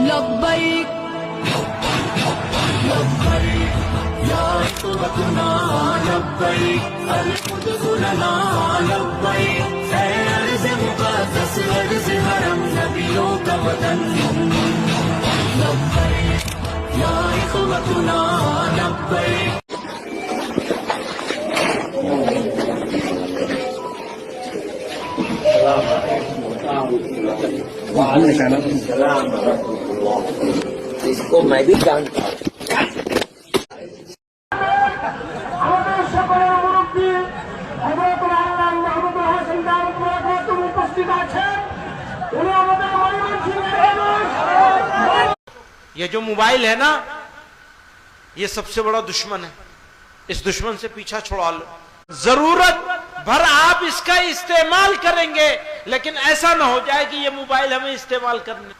لبیک لبیک یا قوتنا لبیک القدس لنا لبیک اے ارض مقدس ارض حرم نبیوں کا وطن لبیک یا قوتنا لبیک وعلیکم السلام ورحمۃ اللہ. اس کو میں بھی جانتا ہوں. یہ جو موبائل ہے نا، یہ سب سے بڑا دشمن ہے. اس دشمن سے پیچھا چھڑا لو. ضرورت بھر آپ اس کا استعمال کریں گے، لیکن ایسا نہ ہو جائے کہ یہ موبائل ہمیں استعمال کرنے.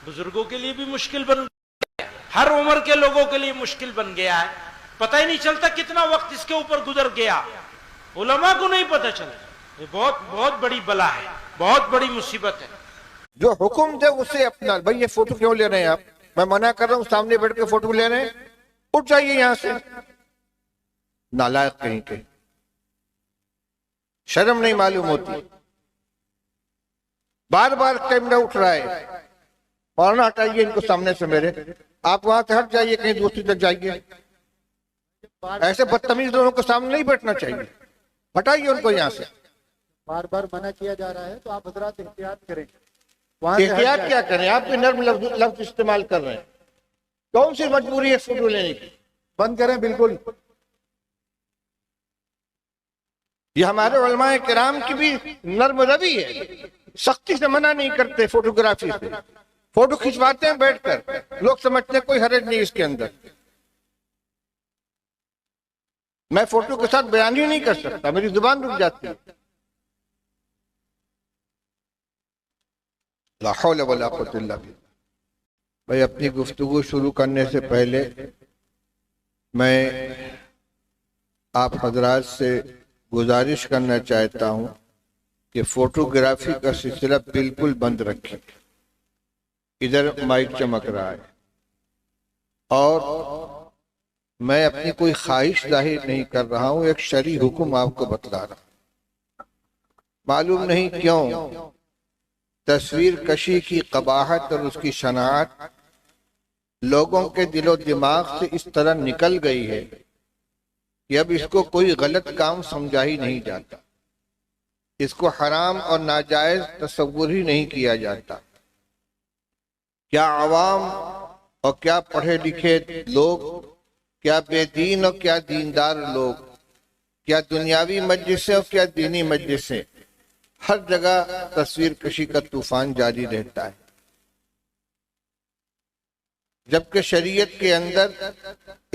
بزرگوں کے لیے بھی مشکل بن گیا، ہر عمر کے لوگوں کے لیے مشکل بن گیا ہے. پتہ ہی نہیں چلتا کتنا وقت اس کے اوپر گزر گیا. علماء کو نہیں پتہ چلتا. یہ بہت بڑی بلا ہے، بہت بڑی مصیبت ہے. جو حکم دے اسے اپنا. بھائی یہ فوٹو کیوں لے رہے ہیں آپ؟ میں منع کر رہا ہوں، سامنے بیٹھ کے فوٹو لے رہے ہیں. اٹھ جائیے یہاں سے. نالائق کہیں کے، شرم نہیں معلوم ہوتی. بار بار کیمرہ اٹھ رہا ہے. مولانا ہٹائیے ان کو سامنے سے میرے. آپ وہاں سے ہٹ جائیے، کہیں دوسری تک جائیے. ایسے بدتمیز لوگوں کو سامنے نہیں بیٹھنا چاہیے. ہٹائیے ان کو یہاں سے. بار بار منع کیا جا رہا ہے تو آپ حضرات احتیاط کریں. احتیاط کیا کریں؟ آپ بھی نرم لفظ استعمال کر رہے ہیں. کون سی مجبوری ہے فوٹو لینے کی؟ بند کریں بالکل. یہ ہمارے علماء کرام کی بھی نرم روی ہے. سختی سے منع نہیں کرتے فوٹوگرافی سے. فوٹو کھنچواتے ہیں بیٹھ کر. لوگ سمجھتے ہیں کوئی حرج نہیں اس کے اندر. میں فوٹو کے ساتھ بیان ہی نہیں کر سکتا، میری زبان رک جاتی ہے. لا حول ولا قوت الا باللہ. بھائی اپنی گفتگو شروع کرنے سے پہلے میں آپ حضرات سے گزارش کرنا چاہتا ہوں کہ فوٹوگرافی کا سلسلہ بالکل بند رکھیں. ادھر مائک چمک رہا ہے اور میں اپنی کوئی خواہش ظاہر نہیں کر رہا ہوں، ایک شرعی حکم آپ کو بتلا رہا ہوں. معلوم نہیں کیوں تصویر کشی کی قباحت اور اس کی شناعت لوگوں کے دل و دماغ سے اس طرح نکل گئی ہے کہ اب اس کو کوئی غلط کام سمجھا ہی نہیں جاتا. اس کو حرام اور ناجائز تصور ہی نہیں کیا جاتا. کیا عوام اور کیا پڑھے لکھے لوگ، کیا بے دین اور کیا دیندار لوگ، کیا دنیاوی مجلسیں اور کیا دینی مجلسیں، ہر جگہ تصویر کشی کا طوفان جاری رہتا ہے. جبکہ شریعت کے اندر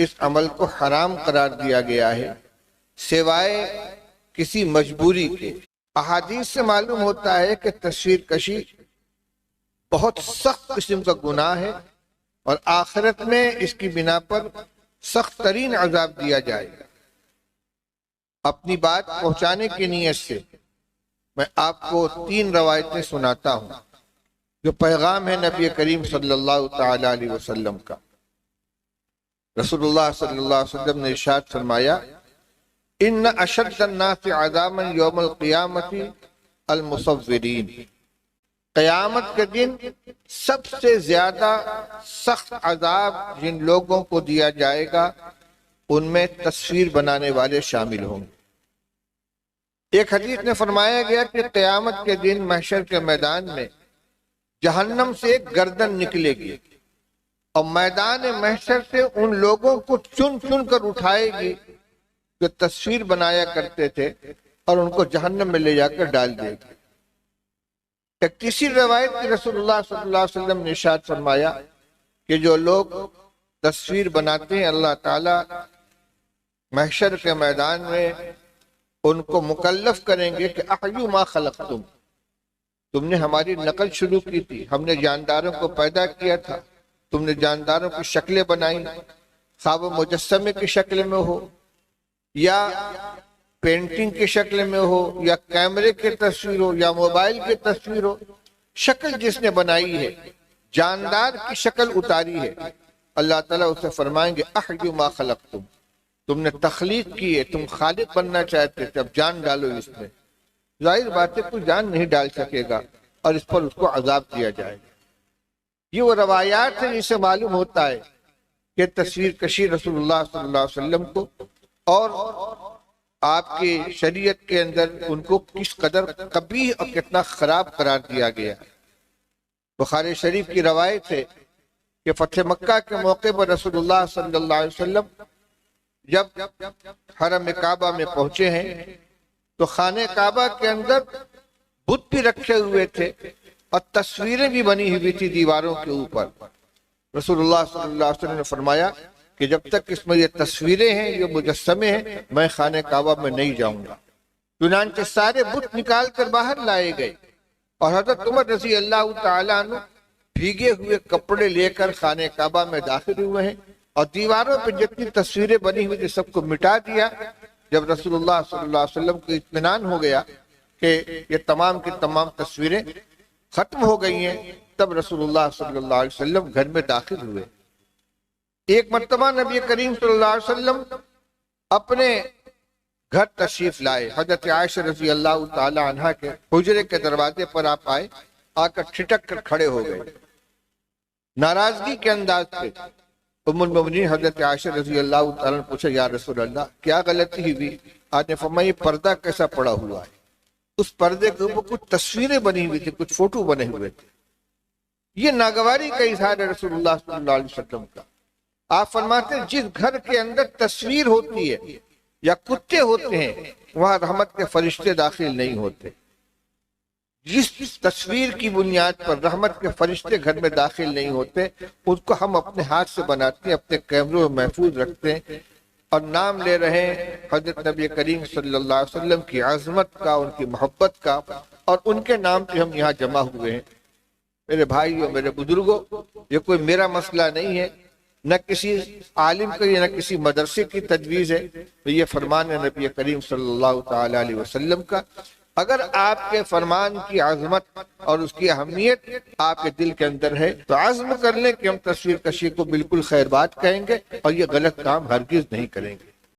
اس عمل کو حرام قرار دیا گیا ہے سوائے کسی مجبوری کے. احادیث سے معلوم ہوتا ہے کہ تصویر کشی بہت سخت قسم کا گناہ ہے اور آخرت میں اس کی بنا پر سخت ترین عذاب دیا جائے گا. اپنی بات پہنچانے کی نیت سے میں آپ کو 3 روایتیں سناتا ہوں جو پیغام ہے نبی کریم صلی اللہ تعالی علیہ وسلم کا. رسول اللہ صلی اللہ علیہ وسلم نے ارشاد فرمایا: ان اشد الناس عذابا یوم القیامت المصورین. قیامت کے دن سب سے زیادہ سخت عذاب جن لوگوں کو دیا جائے گا ان میں تصویر بنانے والے شامل ہوں گے. ایک حدیث میں فرمایا گیا کہ قیامت کے دن محشر کے میدان میں جہنم سے ایک گردن نکلے گی اور میدان محشر سے ان لوگوں کو چن چن کر اٹھائے گی جو تصویر بنایا کرتے تھے اور ان کو جہنم میں لے جا کر ڈال دے گی. ایک تیسری روایت میں رسول اللہ صلی اللہ علیہ وسلم نے ارشاد فرمایا کہ جو لوگ تصویر بناتے ہیں اللہ تعالیٰ محشر کے میدان میں ان کو مکلف کریں گے کہ احیوا ما خلقتم، تم نے ہماری نقل شروع کی تھی، ہم نے جانداروں کو پیدا کیا تھا، تم نے جانداروں کی شکلیں بنائی، خواب مجسمے کی شکل میں ہو یا پینٹنگ کی شکل میں ہو یا کیمرے کی تصویر ہو یا موبائل کی تصویر ہو، شکل جس نے بنائی ہے جاندار کی شکل اتاری ہے، اللہ تعالیٰ اسے فرمائیں گے احی ما خلقتم، تم نے تخلیق کی ہے، تم خالق بننا چاہتے تھے، اب جان ڈالو اس میں۔ ظاہر بات ہے کوئی جان نہیں ڈال سکے گا اور اس پر اس کو عذاب دیا جائے گا۔ یہ وہ روایات ہیں جس سے معلوم ہوتا ہے کہ تصویر کشی رسول اللہ صلی اللہ علیہ وسلم کو اور آپ کی شریعت کے اندر ان کو کس قدر قبیح اور کتنا خراب قرار دیا گیا۔ بخاری شریف کی روایت ہے کہ فتح مکہ کے موقع پر رسول اللہ صلی اللہ علیہ وسلم جب حرم کعبہ میں پہنچے ہیں تو خانہ کعبہ کے اندر بت بھی رکھے ہوئے تھے اور تصویریں بھی بنی ہوئی تھی دیواروں کے اوپر۔ رسول اللہ صلی اللہ علیہ وسلم نے فرمایا کہ جب تک اس میں یہ تصویریں ہیں، یہ مجسمے ہیں، میں خانہ کعبہ میں نہیں جاؤں گا۔ چنانچہ سارے بت نکال کر باہر لائے گئے اور حضرت عمر رضی اللہ تعالیٰ عنہ بھیگے ہوئے کپڑے لے کر خانہ کعبہ میں داخل ہوئے ہیں اور دیواروں پہ جتنی تصویریں بنی ہوئی تھی سب کو مٹا دیا۔ جب رسول اللہ صلی اللہ علیہ وسلم کو اطمینان ہو گیا کہ یہ تمام کی تمام تصویریں ختم ہو گئی ہیں، تب رسول اللہ صلی اللہ علیہ وسلم گھر میں داخل ہوئے۔ ایک مرتبہ نبی کریم صلی اللہ علیہ وسلم اپنے گھر تشریف لائے، حضرت عائشہ رضی اللہ تعالی عنہ کے حجرے کے دروازے پر آپ آئے، آ کر ٹھٹک کر کھڑے ہو گئے ناراضگی کے انداز سے۔ ام المؤمنین حضرت عائشہ رضی اللہ تعالیٰ نے پوچھا یا رسول اللہ کیا غلطی ہوئی؟ آپ نے فرمایا یہ پردہ کیسا پڑا ہوا ہے؟ اس پردے کے اوپر کچھ تصویریں بنی ہوئی تھی، کچھ فوٹو بنے ہوئے تھے۔ یہ ناگواری کا اظہار ہے رسول اللہ صلی اللہ علیہ وسلم کا۔ آپ فرماتے ہیں جس گھر کے اندر تصویر ہوتی ہے یا کتے ہوتے ہیں وہاں رحمت کے فرشتے داخل نہیں ہوتے۔ جس تصویر کی بنیاد پر رحمت کے فرشتے گھر میں داخل نہیں ہوتے اس کو ہم اپنے ہاتھ سے بناتے ہیں، اپنے کیمروں میں محفوظ رکھتے ہیں اور نام لے رہے ہیں حضرت نبی کریم صلی اللہ علیہ وسلم کی عظمت کا، ان کی محبت کا، اور ان کے نام پہ ہم یہاں جمع ہوئے ہیں۔ میرے بھائیوں، میرے بزرگوں، یہ کوئی میرا مسئلہ نہیں ہے، نہ کسی عالم کا نہ کسی مدرسے کی تجویز ہے، یہ فرمان ہے نبی کریم صلی اللہ تعالی علیہ وسلم کا۔ اگر آپ کے فرمان کی عظمت اور اس کی اہمیت آپ کے دل کے اندر ہے تو عزم کر لیں کہ ہم تصویر کشی کو بالکل خیر بات کہیں گے اور یہ غلط کام ہرگز نہیں کریں گے۔